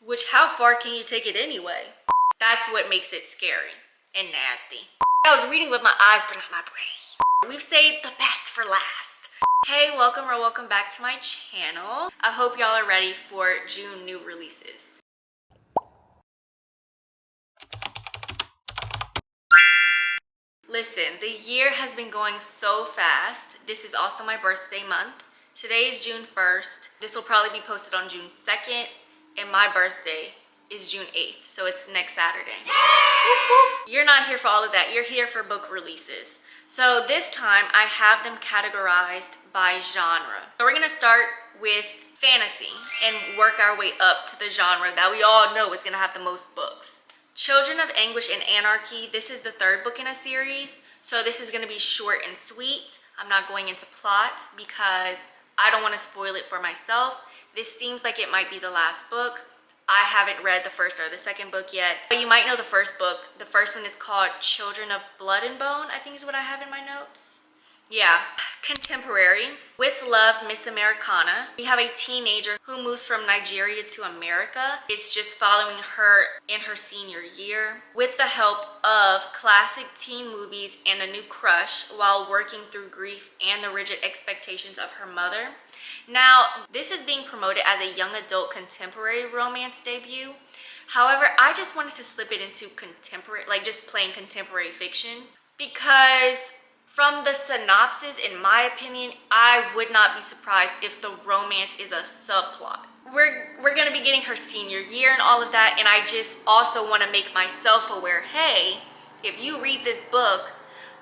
Which, how far can you take it anyway? That's what makes it scary and nasty. I was reading with my eyes, but not my brain. We've saved the best for last. Hey, welcome or welcome back to my channel. I hope y'all are ready for June new releases. Listen, the year has been going so fast. This is also my birthday month. Today is June 1st. This will probably be posted on June 2nd, and my birthday is June 8th, so it's next Saturday. You're not here for all of that. You're here for book releases. So this time I have them categorized by genre. So we're gonna start with fantasy and work our way up to the genre that we all know is gonna have the most books. Children of Anguish and Anarchy. This is the third book in a series, so this is gonna be short and sweet. I'm not going into plot because I don't want to spoil it for myself. This seems like it might be the last book. I haven't read the first or the second book yet, but you might know the first book. The first one is called Children of Blood and Bone, I think is what I have in my notes. Yeah. Contemporary. With Love, Miss Americana. We have a teenager who moves from Nigeria to America. It's just following her in her senior year with the help of classic teen movies and a new crush while working through grief and the rigid expectations of her mother. Now, this is being promoted as a young adult contemporary romance debut. However, I just wanted to slip it into contemporary, like just plain contemporary fiction, because from the synopsis, in my opinion, I would not be surprised if the romance is a subplot. We're gonna be getting her senior year and all of that, and I just also want to make myself aware, hey, if you read this book,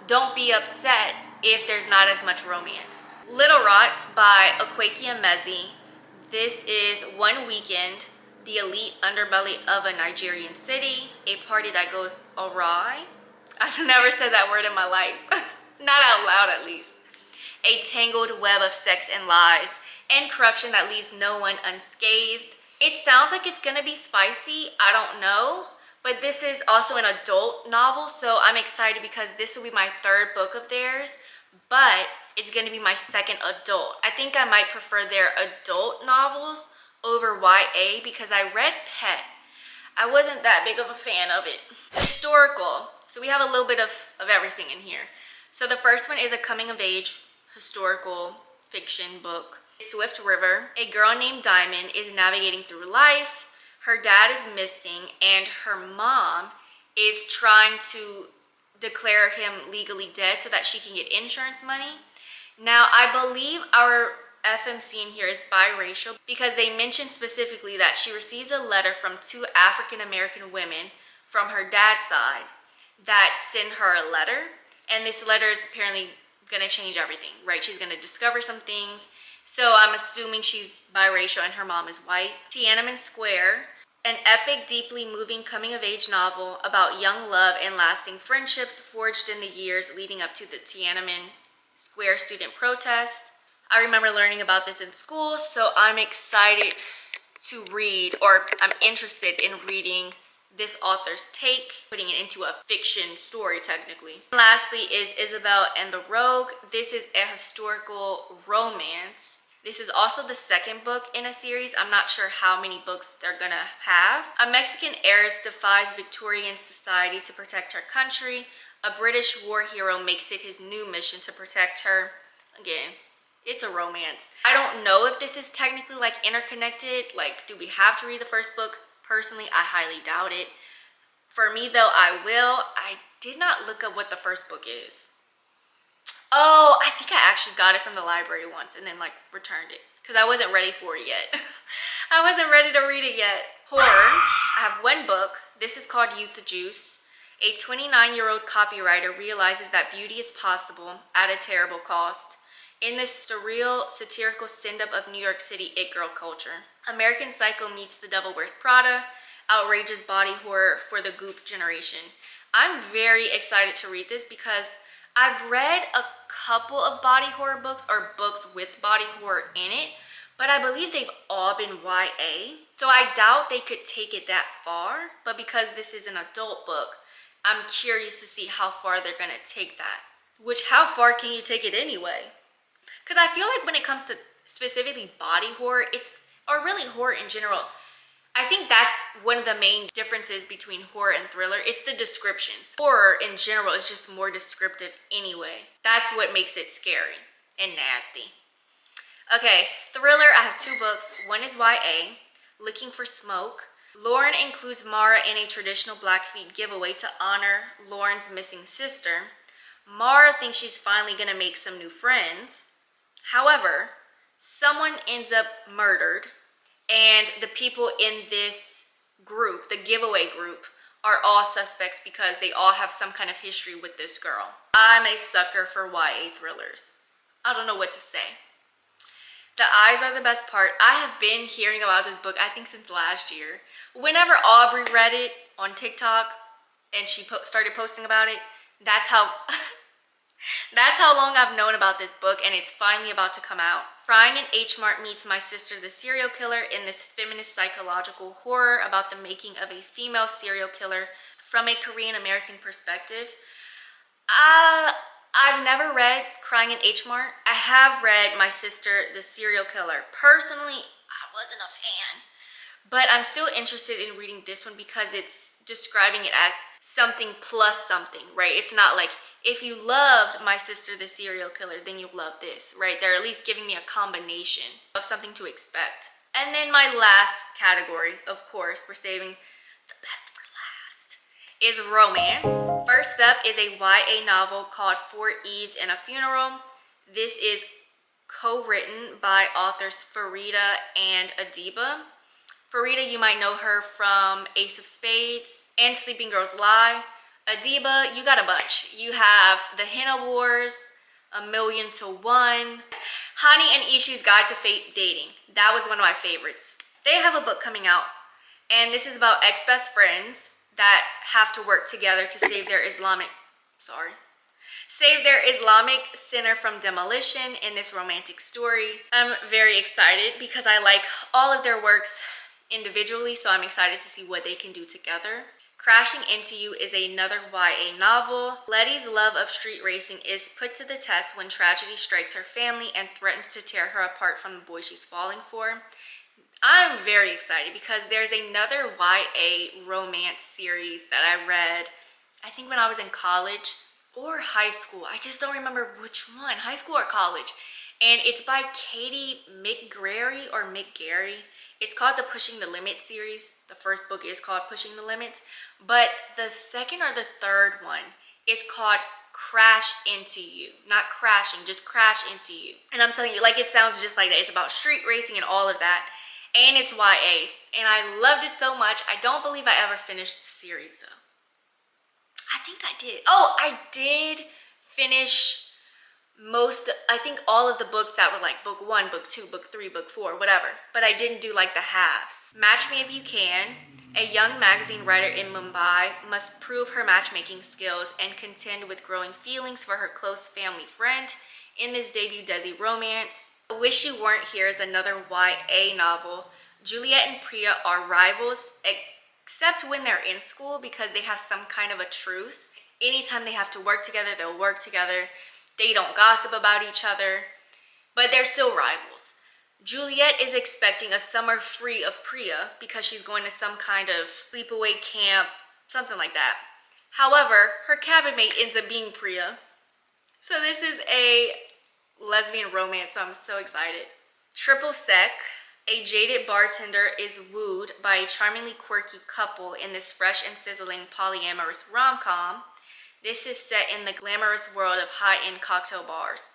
don't be upset if there's not as much romance. Little Rot by Akwaeke Emezi. This is one weekend, the elite underbelly of a Nigerian city, a party that goes awry. I've never said that word in my life. Not out loud, at least. A tangled web of sex and lies and corruption that leaves no one unscathed. It sounds like it's gonna be spicy. I don't know. But this is also an adult novel, so I'm excited because this will be my third book of theirs, but it's gonna be my second adult. I think I might prefer their adult novels over YA because I read Pet. I wasn't that big of a fan of it. Historical. So we have a little bit of everything in here. So the first one is a coming of age historical fiction book. Swift River. A girl named Diamond is navigating through life. Her dad is missing and her mom is trying to declare him legally dead so that she can get insurance money. Now, I believe our FMC in here is biracial because they mentioned specifically that she receives a letter from two African American women from her dad's side that send her a letter. And this letter is apparently gonna change everything, right? She's gonna discover some things. So I'm assuming she's biracial and her mom is white. Tiananmen Square, an epic, deeply moving coming-of-age novel about young love and lasting friendships forged in the years leading up to the Tiananmen Square student protest. I remember learning about this in school, so I'm excited to read, or I'm interested in reading this author's take, putting it into a fiction story technically. And lastly is Isabel and the Rogue. This is a historical romance. This is also the second book in a series. I'm not sure how many books they're gonna have. A Mexican heiress defies Victorian society to protect her country. A British war hero makes it his new mission to protect her. Again, it's a romance. I don't know if this is technically like interconnected. Like, do we have to read the first book? Personally, I highly doubt it. For me though, I will. I did not look up what the first book is. Oh, I think I actually got it from the library once and then like returned it because I wasn't ready for it yet. I wasn't ready to read it yet. Horror. I have one book. This is called Youth Juice. A 29-year-old copywriter realizes that beauty is possible at a terrible cost in this surreal, satirical send-up of New York City it girl culture. American Psycho meets The Devil Wears Prada, outrageous body horror for the Goop generation. I'm very excited to read this because I've read a couple of body horror books or books with body horror in it, but I believe they've all been YA. So I doubt they could take it that far, but because this is an adult book, I'm curious to see how far they're gonna take that. Which, how far can you take it anyway? Because I feel like when it comes to specifically body horror, or really horror in general, I think that's one of the main differences between horror and thriller. It's the descriptions. Horror in general is just more descriptive anyway. That's what makes it scary and nasty. Okay, thriller, I have 2 books. One is YA, Looking for Smoke. Lauren includes Mara in a traditional Blackfeet giveaway to honor Lauren's missing sister. Mara thinks she's finally gonna make some new friends. However, someone ends up murdered, and the people in this group, the giveaway group, are all suspects because they all have some kind of history with this girl. I'm a sucker for YA thrillers. I don't know what to say. The eyes are the best part. I have been hearing about this book, I think, since last year. Whenever Aubrey read it on TikTok and she started posting about it, that's how that's how long I've known about this book, and it's finally about to come out. Crying in H Mart meets My Sister the Serial Killer in this feminist psychological horror about the making of a female serial killer from a Korean American perspective. I've never read Crying in H Mart. I have read My Sister the Serial Killer. Personally, I wasn't a fan, but I'm still interested in reading this one because it's describing it as something plus something, right? It's not like, if you loved My Sister the Serial Killer, then you love this, right? They're at least giving me a combination of something to expect. And then my last category, of course, we're saving the best for last, is romance. First up is a YA novel called Four Eves and a Funeral. This is co-written by authors Farida and Adiba. Farida, you might know her from Ace of Spades and Sleeping Girls Lie. Adiba, you got a bunch. You have The Henna Wars, A Million to One, Hani and Ishi's Guide to Fate Dating. That was one of my favorites. They have a book coming out, and this is about ex-best friends that have to work together to save their Islamic center from demolition in this romantic story. I'm very excited because I like all of their works individually, so I'm excited to see what they can do together. Crashing Into You is another YA novel. Letty's love of street racing is put to the test when tragedy strikes her family and threatens to tear her apart from the boy she's falling for. I'm very excited because there's another YA romance series that I read, I think when I was in college or high school. I just don't remember which one, high school or college. And it's by Katie McGarry or McGarry. It's called the Pushing the Limit series. The first book is called Pushing the Limits, but the second or the third one is called Crash Into You. Not crashing, just Crash Into You. And I'm telling you, like, it sounds just like that. It's about street racing and all of that. And it's YA. And I loved it so much. I don't believe I ever finished the series though. I think I did. Oh, I did finish I think all of the books that were like book 1, book 2, book 3, book 4, whatever. But I didn't do like the halves. Match Me If You Can. A young magazine writer in Mumbai must prove her matchmaking skills and contend with growing feelings for her close family friend in this debut Desi romance. Wish You Weren't Here is another YA novel. Juliet and Priya are rivals, except when they're in school because they have some kind of a truce. Anytime they have to work together, they'll work together. They don't gossip about each other, but they're still rivals. Juliet is expecting a summer free of Priya because she's going to some kind of sleepaway camp, something like that. However, her cabin mate ends up being Priya. So this is a lesbian romance, so I'm so excited. Triple Sec. A jaded bartender is wooed by a charmingly quirky couple in this fresh and sizzling polyamorous rom-com. This is set in the glamorous world of high-end cocktail bars.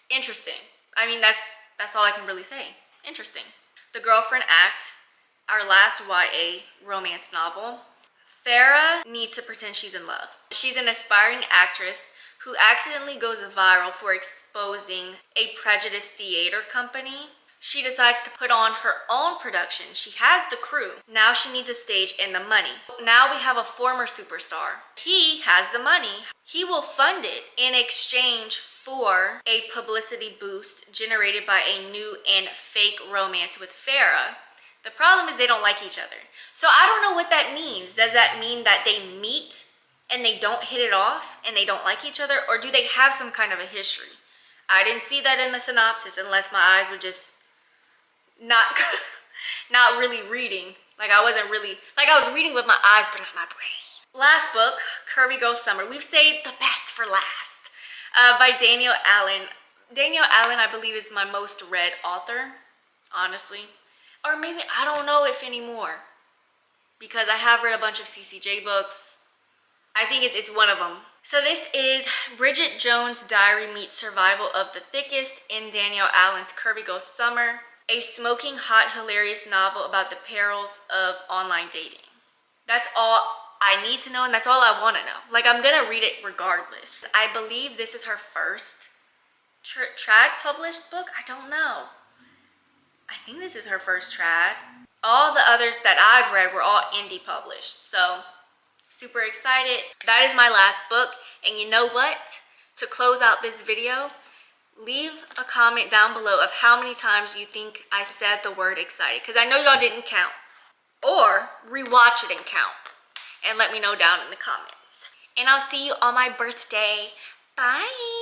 Interesting. I mean, that's all I can really say. Interesting. The Girlfriend Act, our last YA romance novel. Farah needs to pretend she's in love. She's an aspiring actress who accidentally goes viral for exposing a prejudiced theater company. She decides to put on her own production. She has the crew. Now she needs a stage and the money. Now we have a former superstar. He has the money. He will fund it in exchange for a publicity boost generated by a new and fake romance with Farah. The problem is they don't like each other. So I don't know what that means. Does that mean that they meet and they don't hit it off and they don't like each other? Or do they have some kind of a history? I didn't see that in the synopsis unless my eyes were just not not really reading. Like I wasn't really, like I was reading with my eyes, but not my brain. Last book, Curvy Girl Summer. We've saved the best for last, by Danielle Allen. Danielle Allen, I believe, is my most read author, honestly. Or maybe, I don't know if anymore, because I have read a bunch of CCJ books. I think it's one of them. So this is Bridget Jones' Diary meets Survival of the Thickest in Danielle Allen's Curvy Girl Summer, a smoking hot, hilarious novel about the perils of online dating. That's all I need to know, and that's all I want to know. Like, I'm gonna read it regardless. I believe this is her first trad published book. I don't know. I think this is her first trad. All the others that I've read were all indie published, so super excited. That is my last book, and you know what? To close out this video, leave a comment down below of how many times you think I said the word excited, because I know y'all didn't count. Or rewatch it and count, and let me know down in the comments. And I'll see you on my birthday. Bye.